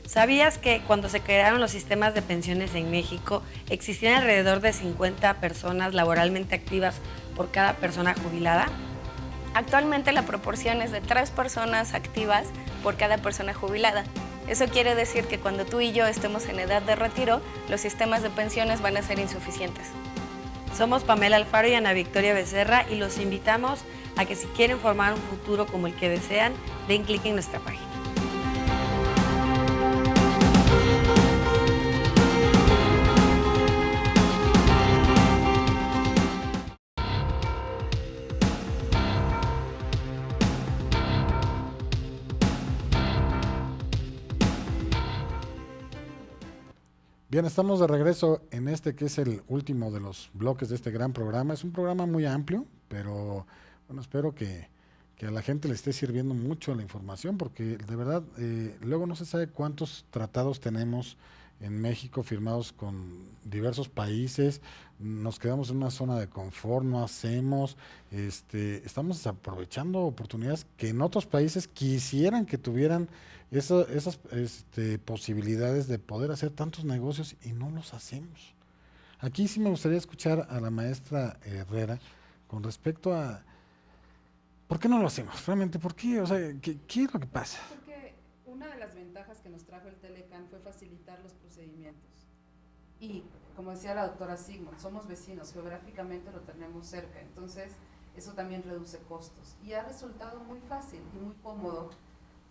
¿Sabías que cuando se crearon los sistemas de pensiones en México existían alrededor de 50 personas laboralmente activas por cada persona jubilada? Actualmente la proporción es de 3 personas activas por cada persona jubilada. Eso quiere decir que cuando tú y yo estemos en edad de retiro, los sistemas de pensiones van a ser insuficientes. Somos Pamela Alfaro y Ana Victoria Becerra y los invitamos a que si quieren formar un futuro como el que desean, den clic en nuestra página. Bien, estamos de regreso en este que es el último de los bloques de este gran programa. Es un programa muy amplio, pero bueno, espero que a la gente le esté sirviendo mucho la información, porque de verdad luego no se sabe cuántos tratados tenemos en México firmados con diversos países. Nos quedamos en una zona de confort, no hacemos, estamos desaprovechando oportunidades que en otros países quisieran que tuvieran esas posibilidades de poder hacer tantos negocios y no los hacemos. Aquí sí me gustaría escuchar a la maestra Herrera con respecto a ¿por qué no lo hacemos? Realmente, ¿por qué? O sea, ¿qué es lo que pasa? Porque una de las ventajas que nos trajo el Telecán fue facilitar los procedimientos. Y, como decía la doctora Sigmund, somos vecinos, geográficamente lo tenemos cerca, entonces eso también reduce costos. Y ha resultado muy fácil y muy cómodo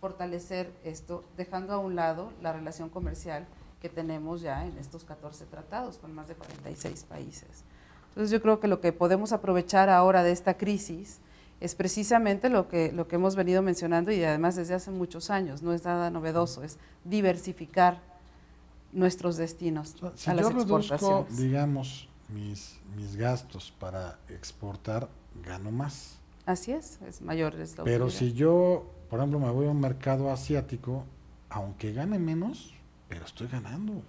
fortalecer esto, dejando a un lado la relación comercial que tenemos ya en estos 14 tratados con más de 46 países. Entonces yo creo que lo que podemos aprovechar ahora de esta crisis es precisamente lo que hemos venido mencionando y además desde hace muchos años, no es nada novedoso, es diversificar nuestros destinos Si a las yo reduzco, exportaciones. digamos, mis gastos para exportar, gano más. Así es mayor es la Pero utilidad. si yo, por ejemplo, me voy a un mercado asiático, aunque gane menos, pero estoy ganando.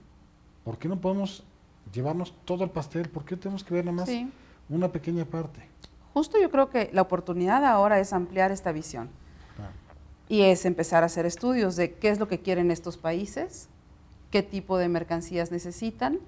¿Por qué no podemos llevarnos todo el pastel? ¿Por qué tenemos que ver nada más Sí. una pequeña parte? Justo yo creo que la oportunidad ahora es ampliar esta visión Ah, y es empezar a hacer estudios de qué es lo que quieren estos países, qué tipo de mercancías necesitan,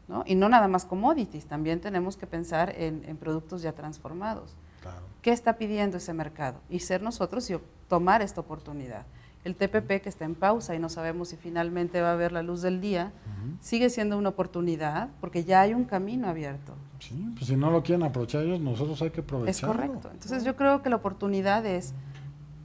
¿no? Y no nada más commodities, también tenemos que pensar en productos ya transformados. claro. ¿Qué está pidiendo ese mercado? Y ser nosotros y tomar esta oportunidad. El TPP, que está en pausa y no sabemos si finalmente va a ver la luz del día, sigue siendo una oportunidad porque ya hay un camino abierto. Sí, pues si no lo quieren aprovechar ellos, nosotros hay que Es aprovecharlo. correcto. Entonces yo creo que la oportunidad es,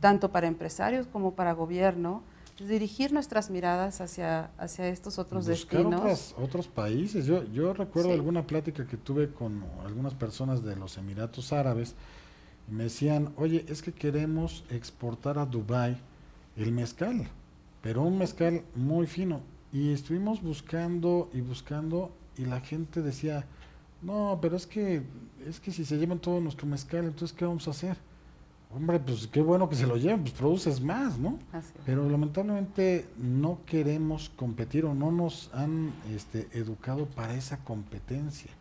tanto para empresarios como para gobierno, es dirigir nuestras miradas hacia estos otros Buscar destinos. otros países. Yo recuerdo Sí. alguna plática que tuve con algunas personas de los Emiratos Árabes y me decían, oye, es que queremos exportar a Dubái el mezcal, pero un mezcal muy fino. Y estuvimos buscando y la gente decía, no, pero es que si se llevan todo nuestro mezcal, entonces ¿qué vamos a hacer? Hombre, pues qué bueno que se lo lleven, pues produces más, ¿no? Así es. Pero lamentablemente no queremos competir o no nos han educado para esa competencia.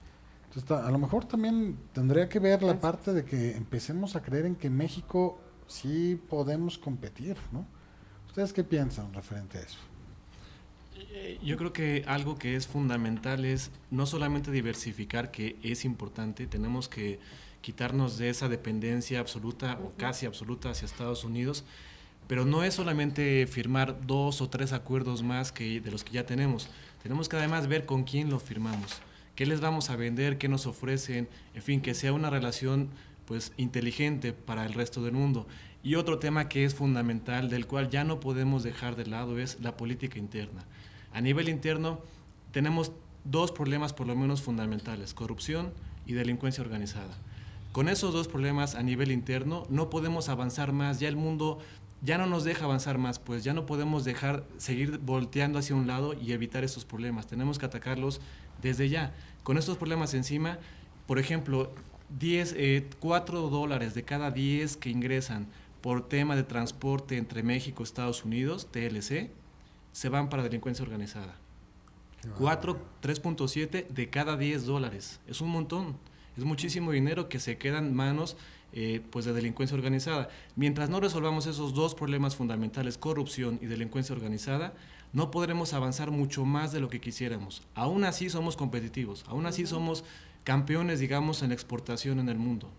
Entonces, a lo mejor también tendría que ver la Así parte de que empecemos a creer en que México sí podemos competir, ¿no? ¿Ustedes qué piensan referente a eso? Yo creo que algo que es fundamental es no solamente diversificar, que es importante, tenemos que quitarnos de esa dependencia absoluta o casi absoluta hacia Estados Unidos, pero no es solamente firmar 2 o 3 acuerdos más que de los que ya tenemos. Tenemos que además ver con quién lo firmamos, qué les vamos a vender, qué nos ofrecen, en fin, que sea una relación pues inteligente para el resto del mundo. Y otro tema que es fundamental, del cual ya no podemos dejar de lado, es la política interna. A nivel interno tenemos 2 problemas por lo menos fundamentales: corrupción y delincuencia organizada. Con esos 2 problemas a nivel interno no podemos avanzar más, ya el mundo ya no nos deja avanzar más, pues ya no podemos seguir volteando hacia un lado y evitar esos problemas, tenemos que atacarlos desde ya. Con estos problemas encima, por ejemplo, $4 de cada 10 que ingresan por tema de transporte entre México y Estados Unidos, TLC, se van para delincuencia organizada. 3.7 de cada $10. Es un montón. Es muchísimo dinero que se queda en manos pues de delincuencia organizada. Mientras no resolvamos esos 2 problemas fundamentales, corrupción y delincuencia organizada, no podremos avanzar mucho más de lo que quisiéramos. Aún así somos competitivos, aún así somos campeones, digamos, en la exportación en el mundo.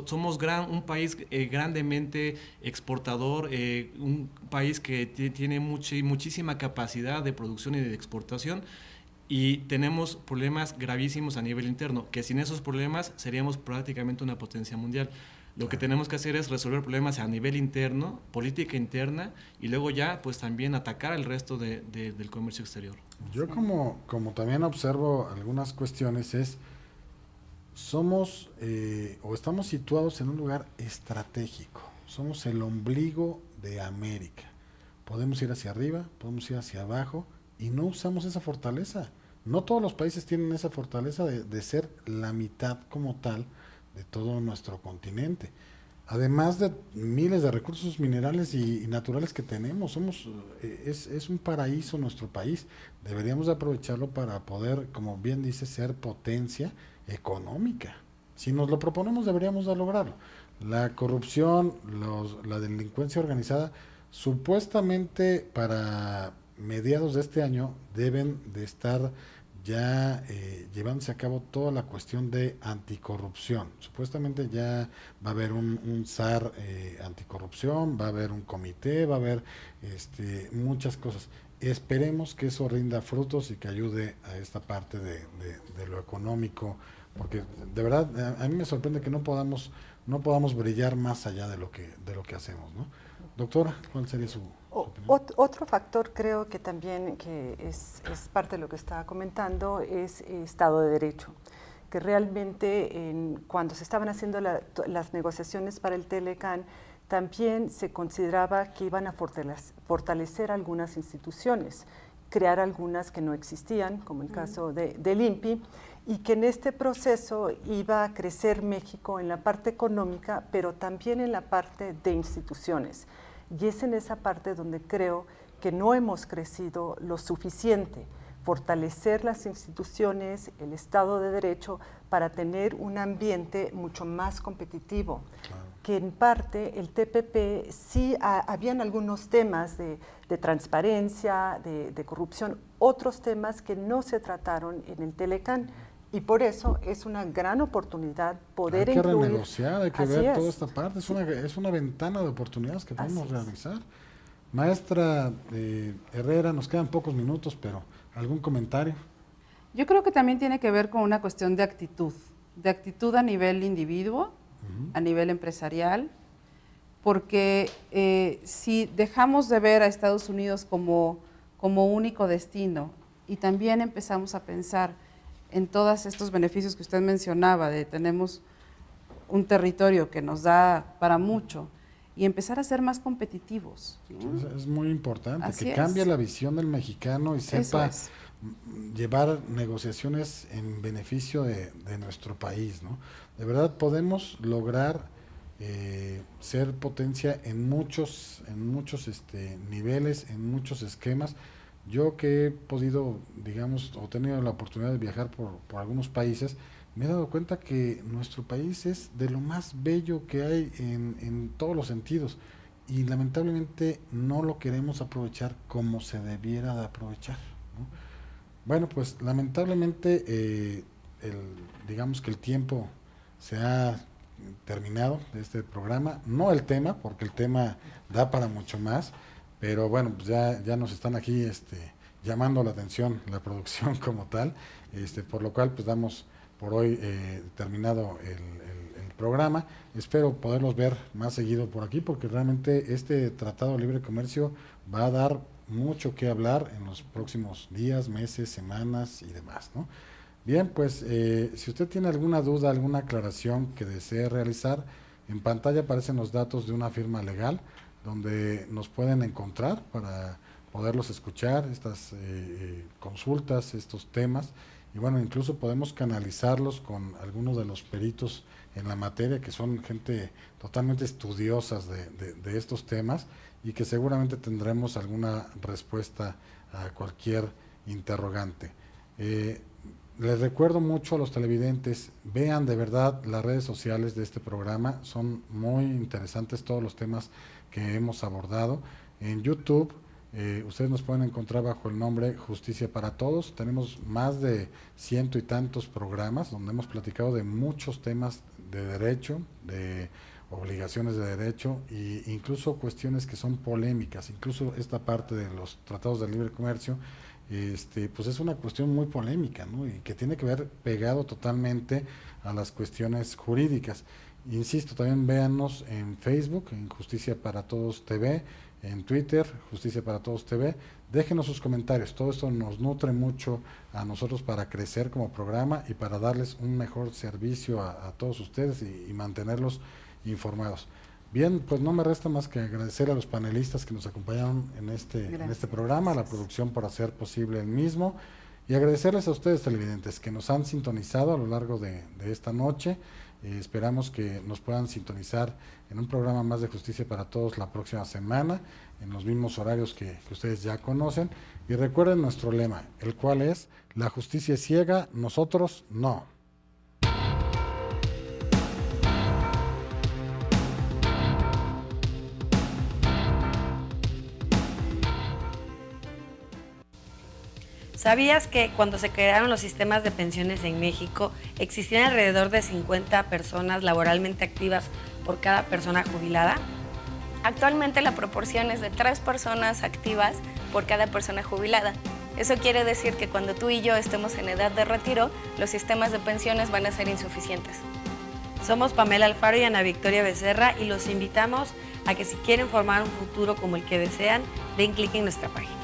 Somos un país grandemente exportador, un país que tiene muchísima capacidad de producción y de exportación, y tenemos problemas gravísimos a nivel interno, que sin esos problemas seríamos prácticamente una potencia mundial. Lo que tenemos que hacer es resolver problemas a nivel interno, política interna, y luego ya pues también atacar el resto del comercio exterior. Yo como también observo algunas cuestiones somos o estamos situados en un lugar estratégico, somos el ombligo de América. Podemos ir hacia arriba, podemos ir hacia abajo y no usamos esa fortaleza. No todos los países tienen esa fortaleza de ser la mitad como tal de todo nuestro continente. Además de miles de recursos minerales y naturales que tenemos, es un paraíso nuestro país. Deberíamos de aprovecharlo para poder, como bien dice, ser potencia económica. Si nos lo proponemos, deberíamos de lograrlo. La corrupción, la delincuencia organizada, supuestamente para mediados de este año deben de estar ya llevándose a cabo toda la cuestión de anticorrupción. Supuestamente ya va a haber un SAR anticorrupción, va a haber un comité, va a haber muchas cosas. Esperemos que eso rinda frutos y que ayude a esta parte de lo económico, porque de verdad a mí me sorprende que no podamos brillar más allá de lo que hacemos, ¿no? Doctora, ¿cuál sería su opinión? Otro factor creo que también que es parte de lo que estaba comentando es Estado de Derecho, que realmente cuando se estaban haciendo las negociaciones para el Telecán, también se consideraba que iban a fortalecer algunas instituciones, crear algunas que no existían, como el caso del INPI, y que en este proceso iba a crecer México en la parte económica, pero también en la parte de instituciones. Y es en esa parte donde creo que no hemos crecido lo suficiente, fortalecer las instituciones, el Estado de Derecho, para tener un ambiente mucho más competitivo. Claro. Que en parte el TPP sí habían algunos temas de transparencia, de corrupción, otros temas que no se trataron en el Telecán. Y por eso es una gran oportunidad poder incluir. Hay que renegociar, hay que ver toda esta parte. Es una ventana de oportunidades que podemos realizar. Maestra Herrera, nos quedan pocos minutos, pero ¿algún comentario? Yo creo que también tiene que ver con una cuestión de actitud a nivel individuo, a nivel empresarial, porque si dejamos de ver a Estados Unidos como único destino y también empezamos a pensar en todos estos beneficios que usted mencionaba, de tenemos un territorio que nos da para mucho, y empezar a ser más competitivos, ¿no? Es muy importante, Así que cambie la visión del mexicano y sepa llevar negociaciones en beneficio de nuestro país, ¿no? De verdad podemos lograr ser potencia en muchos niveles, en muchos esquemas. Yo que he podido, digamos, o tenido la oportunidad de viajar por algunos países, me he dado cuenta que nuestro país es de lo más bello que hay en todos los sentidos y lamentablemente no lo queremos aprovechar como se debiera de aprovechar, ¿no? Bueno, pues lamentablemente digamos que el tiempo se ha terminado de este programa, no el tema, porque el tema da para mucho más, pero bueno, pues ya nos están aquí llamando la atención la producción como tal, por lo cual pues damos por hoy terminado el programa. Espero poderlos ver más seguido por aquí, porque realmente este Tratado de Libre Comercio va a dar mucho que hablar en los próximos días, meses, semanas y demás, ¿no? Bien, pues si usted tiene alguna duda, alguna aclaración que desee realizar, en pantalla aparecen los datos de una firma legal donde nos pueden encontrar para poderlos escuchar, estas consultas, estos temas, y bueno, incluso podemos canalizarlos con algunos de los peritos en la materia, que son gente totalmente estudiosas de estos temas y que seguramente tendremos alguna respuesta a cualquier interrogante. Les recuerdo mucho a los televidentes, vean de verdad las redes sociales de este programa, son muy interesantes todos los temas que hemos abordado. En YouTube, ustedes nos pueden encontrar bajo el nombre Justicia para Todos. Tenemos más de 100 y tantos programas donde hemos platicado de muchos temas de derecho, de obligaciones de derecho e incluso cuestiones que son polémicas. Incluso esta parte de los tratados de libre comercio, pues es una cuestión muy polémica, ¿no? Y que tiene que ver pegado totalmente a las cuestiones jurídicas. Insisto, también véanos en Facebook, en Justicia para Todos TV, en Twitter, Justicia para Todos TV. Déjenos sus comentarios, todo esto nos nutre mucho a nosotros para crecer como programa y para darles un mejor servicio a todos ustedes y mantenerlos informados. Bien, pues no me resta más que agradecer a los panelistas que nos acompañaron en este programa, a la producción por hacer posible el mismo, y agradecerles a ustedes televidentes que nos han sintonizado a lo largo de esta noche. Esperamos que nos puedan sintonizar en un programa más de Justicia para Todos la próxima semana, en los mismos horarios que ustedes ya conocen. Y recuerden nuestro lema, el cual es: la justicia es ciega, nosotros no. ¿Sabías que cuando se crearon los sistemas de pensiones en México, existían alrededor de 50 personas laboralmente activas por cada persona jubilada? Actualmente la proporción es de 3 personas activas por cada persona jubilada. Eso quiere decir que cuando tú y yo estemos en edad de retiro, los sistemas de pensiones van a ser insuficientes. Somos Pamela Alfaro y Ana Victoria Becerra y los invitamos a que si quieren formar un futuro como el que desean, den clic en nuestra página.